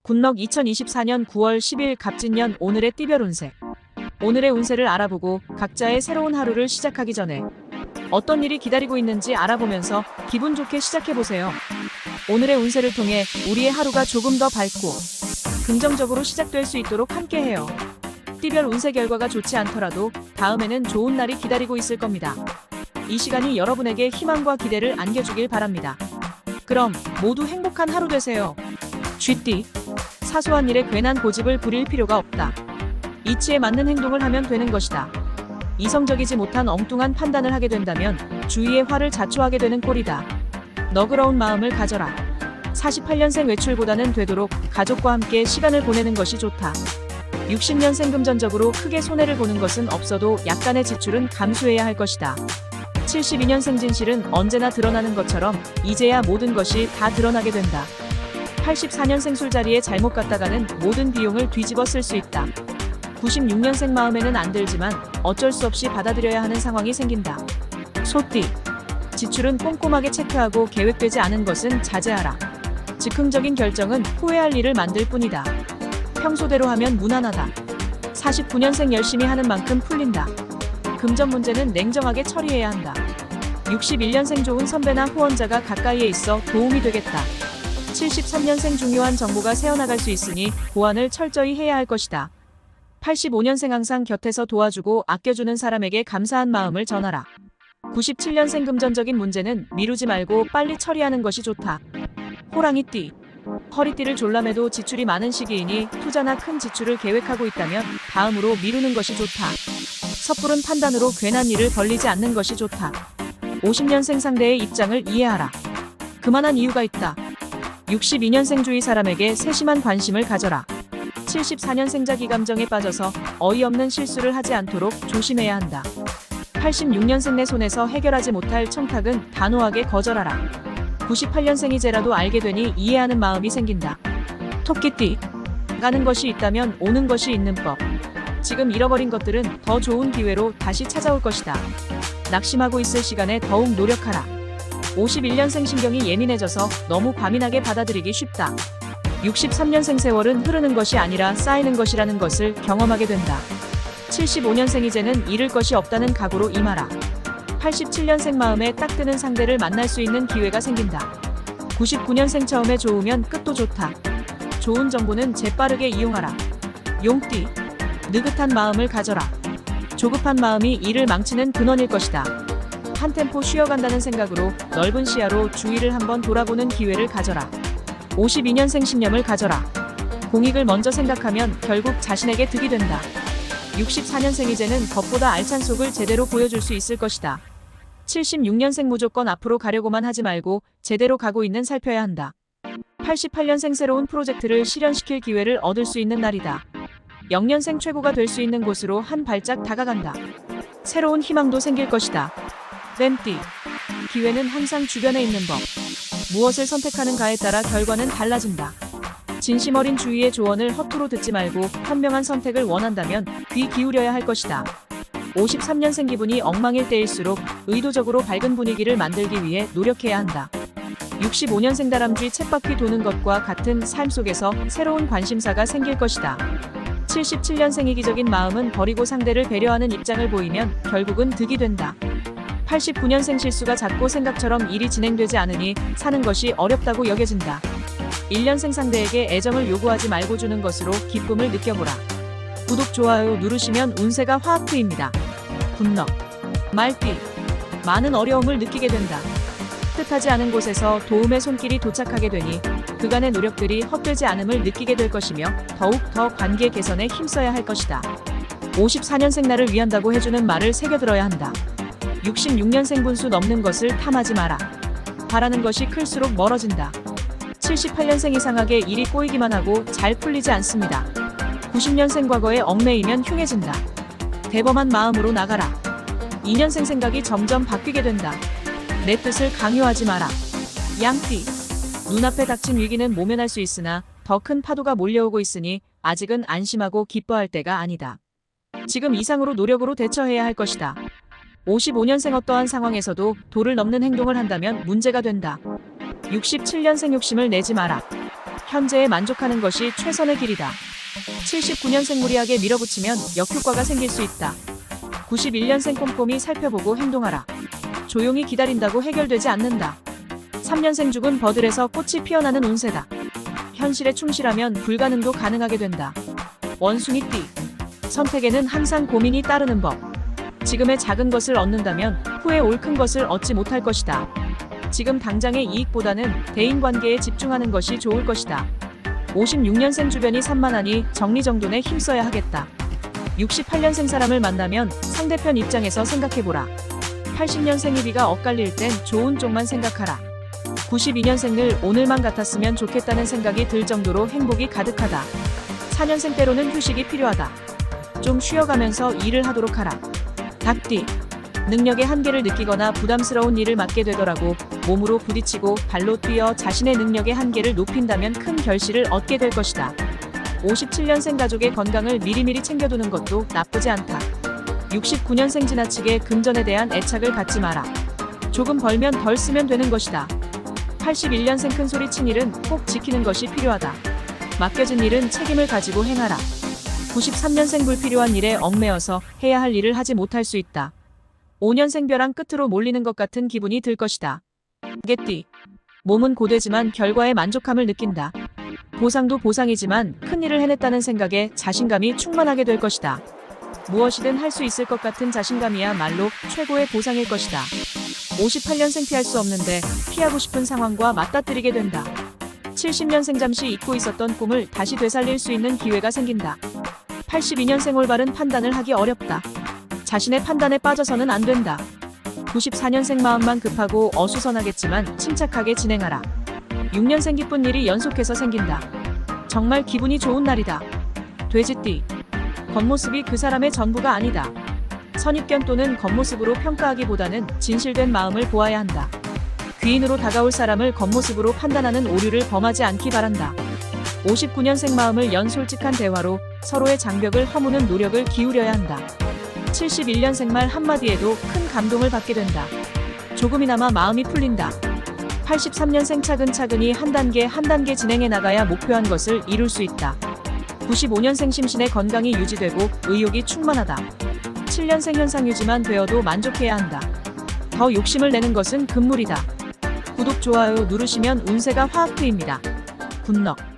굿럭 2024년 9월 10일 갑진년 오늘의 띠별 운세. 오늘의 운세를 알아보고 각자의 새로운 하루를 시작하기 전에 어떤 일이 기다리고 있는지 알아보면서 기분 좋게 시작해보세요. 오늘의 운세를 통해 우리의 하루가 조금 더 밝고 긍정적으로 시작될 수 있도록 함께해요. 띠별 운세 결과가 좋지 않더라도 다음에는 좋은 날이 기다리고 있을 겁니다. 이 시간이 여러분에게 희망과 기대를 안겨주길 바랍니다. 그럼 모두 행복한 하루 되세요. 쥐띠. 사소한 일에 괜한 고집을 부릴 필요가 없다. 이치에 맞는 행동을 하면 되는 것이다. 이성적이지 못한 엉뚱한 판단을 하게 된다면 주위의 화를 자초하게 되는 꼴이다. 너그러운 마음을 가져라. 48년생 외출보다는 되도록 가족과 함께 시간을 보내는 것이 좋다. 60년생 금전적으로 크게 손해를 보는 것은 없어도 약간의 지출은 감수해야 할 것이다. 72년생 진실은 언제나 드러나는 것처럼 이제야 모든 것이 다 드러나게 된다. 84년생 술자리에 잘못 갔다가는 모든 비용을 뒤집어 쓸 수 있다. 96년생 마음에는 안 들지만 어쩔 수 없이 받아들여야 하는 상황이 생긴다. 소띠. 지출은 꼼꼼하게 체크하고 계획되지 않은 것은 자제하라. 즉흥적인 결정은 후회할 일을 만들 뿐이다. 평소대로 하면 무난하다. 49년생 열심히 하는 만큼 풀린다. 금전 문제는 냉정하게 처리해야 한다. 61년생 좋은 선배나 후원자가 가까이에 있어 도움이 되겠다. 73년생 중요한 정보가 새어나갈 수 있으니 보완을 철저히 해야 할 것이다. 85년생 항상 곁에서 도와주고 아껴주는 사람에게 감사한 마음을 전하라. 97년생 금전적인 문제는 미루지 말고 빨리 처리하는 것이 좋다. 호랑이띠. 허리띠를 졸라매도 지출이 많은 시기이니 투자나 큰 지출을 계획하고 있다면 다음으로 미루는 것이 좋다. 섣부른 판단으로 괜한 일을 벌리지 않는 것이 좋다. 50년생 상대의 입장을 이해하라. 그만한 이유가 있다. 62년생 주위 사람에게 세심한 관심을 가져라. 74년생자 기감정에 빠져서 어이없는 실수를 하지 않도록 조심해야 한다. 86년생 내 손에서 해결하지 못할 청탁은 단호하게 거절하라. 98년생이제라도 알게 되니 이해하는 마음이 생긴다. 토끼띠. 가는 것이 있다면 오는 것이 있는 법. 지금 잃어버린 것들은 더 좋은 기회로 다시 찾아올 것이다. 낙심하고 있을 시간에 더욱 노력하라. 51년생 신경이 예민해져서 너무 과민하게 받아들이기 쉽다. 63년생 세월은 흐르는 것이 아니라 쌓이는 것이라는 것을 경험하게 된다. 75년생이제는 잃을 것이 없다는 각오로 임하라. 87년생 마음에 딱 드는 상대를 만날 수 있는 기회가 생긴다. 99년생 처음에 좋으면 끝도 좋다. 좋은 정보는 재빠르게 이용하라. 용띠. 느긋한 마음을 가져라. 조급한 마음이 일을 망치는 근원일 것이다. 한 템포 쉬어간다는 생각으로 넓은 시야로 주위를 한번 돌아보는 기회를 가져라. 52년생 신념을 가져라. 공익을 먼저 생각하면 결국 자신에게 득이 된다. 64년생이제는 겉보다 알찬 속을 제대로 보여줄 수 있을 것이다. 76년생 무조건 앞으로 가려고만 하지 말고 제대로 가고 있는 살펴야 한다. 88년생 새로운 프로젝트를 실현시킬 기회를 얻을 수 있는 날이다. 0년생 최고가 될 수 있는 곳으로 한 발짝 다가간다. 새로운 희망도 생길 것이다. 뱀띠. 기회는 항상 주변에 있는 법. 무엇을 선택하는가에 따라 결과는 달라진다. 진심 어린 주위의 조언을 허투루 듣지 말고 현명한 선택을 원한다면 귀 기울여야 할 것이다. 53년생 기분이 엉망일 때일수록 의도적으로 밝은 분위기를 만들기 위해 노력해야 한다. 65년생 다람쥐 쳇바퀴 도는 것과 같은 삶 속에서 새로운 관심사가 생길 것이다. 77년생 이기적인 마음은 버리고 상대를 배려하는 입장을 보이면 결국은 득이 된다. 89년생 실수가 작고 생각처럼 일이 진행되지 않으니 사는 것이 어렵다고 여겨진다. 1년생 상대에게 애정을 요구하지 말고 주는 것으로 기쁨을 느껴보라. 구독, 좋아요 누르시면 운세가 화학 트입니다. 굿럭. 말띠. 많은 어려움을 느끼게 된다. 뜻하지 않은 곳에서 도움의 손길이 도착하게 되니 그간의 노력들이 헛되지 않음을 느끼게 될 것이며 더욱 더 관계 개선에 힘써야 할 것이다. 54년생 나를 위한다고 해주는 말을 새겨들어야 한다. 66년생 분수 넘는 것을 탐하지 마라. 바라는 것이 클수록 멀어진다. 78년생 이상하게 일이 꼬이기만 하고 잘 풀리지 않습니다. 90년생 과거에 얽매이면 흉해진다. 대범한 마음으로 나가라. 2년생 생각이 점점 바뀌게 된다. 내 뜻을 강요하지 마라. 양띠. 눈앞에 닥친 위기는 모면할 수 있으나 더 큰 파도가 몰려오고 있으니 아직은 안심하고 기뻐할 때가 아니다. 지금 이상으로 노력으로 대처해야 할 것이다. 55년생 어떠한 상황에서도 도를 넘는 행동을 한다면 문제가 된다. 67년생 욕심을 내지 마라. 현재에 만족하는 것이 최선의 길이다. 79년생 무리하게 밀어붙이면 역효과가 생길 수 있다. 91년생 꼼꼼히 살펴보고 행동하라. 조용히 기다린다고 해결되지 않는다. 3년생 죽은 버들에서 꽃이 피어나는 운세다. 현실에 충실하면 불가능도 가능하게 된다. 원숭이 띠. 선택에는 항상 고민이 따르는 법. 지금의 작은 것을 얻는다면 후에 올 큰 것을 얻지 못할 것이다. 지금 당장의 이익보다는 대인관계에 집중하는 것이 좋을 것이다. 56년생 주변이 산만하니 정리정돈에 힘써야 하겠다. 68년생 사람을 만나면 상대편 입장에서 생각해보라. 80년생이 비가 엇갈릴 땐 좋은 쪽만 생각하라. 92년생 늘 오늘만 같았으면 좋겠다는 생각이 들 정도로 행복이 가득하다. 4년생 때로는 휴식이 필요하다. 좀 쉬어가면서 일을 하도록 하라. 닭띠. 능력의 한계를 느끼거나 부담스러운 일을 맡게 되더라도 몸으로 부딪히고 발로 뛰어 자신의 능력의 한계를 높인다면 큰 결실을 얻게 될 것이다. 57년생 가족의 건강을 미리미리 챙겨두는 것도 나쁘지 않다. 69년생 지나치게 금전에 대한 애착을 갖지 마라. 조금 벌면 덜 쓰면 되는 것이다. 81년생 큰 소리 친 일은 꼭 지키는 것이 필요하다. 맡겨진 일은 책임을 가지고 행하라. 93년생 불필요한 일에 얽매여서 해야 할 일을 하지 못할 수 있다. 5년생 벼랑 끝으로 몰리는 것 같은 기분이 들 것이다. 개띠. 몸은 고되지만 결과에 만족함을 느낀다. 보상도 보상이지만 큰 일을 해냈다는 생각에 자신감이 충만하게 될 것이다. 무엇이든 할 수 있을 것 같은 자신감이야말로 최고의 보상일 것이다. 58년생 피할 수 없는데 피하고 싶은 상황과 맞닥뜨리게 된다. 70년생 잠시 잊고 있었던 꿈을 다시 되살릴 수 있는 기회가 생긴다. 82년생 올바른 판단을 하기 어렵다. 자신의 판단에 빠져서는 안 된다. 94년생 마음만 급하고 어수선하겠지만 침착하게 진행하라. 6년생 기쁜 일이 연속해서 생긴다. 정말 기분이 좋은 날이다. 돼지띠. 겉모습이 그 사람의 전부가 아니다. 선입견 또는 겉모습으로 평가하기보다는 진실된 마음을 보아야 한다. 귀인으로 다가올 사람을 겉모습으로 판단하는 오류를 범하지 않기 바란다. 59년생 마음을 연 솔직한 대화로 서로의 장벽을 허무는 노력을 기울여야 한다. 71년생 말 한마디에도 큰 감동을 받게 된다. 조금이나마 마음이 풀린다. 83년생 차근차근히 한 단계 진행해 나가야 목표한 것을 이룰 수 있다. 95년생 심신의 건강이 유지되고 의욕이 충만하다. 7년생 현상 유지만 되어도 만족해야 한다. 더 욕심을 내는 것은 금물이다. 구독, 좋아요 누르시면 운세가 화합트입니다. 굿럭.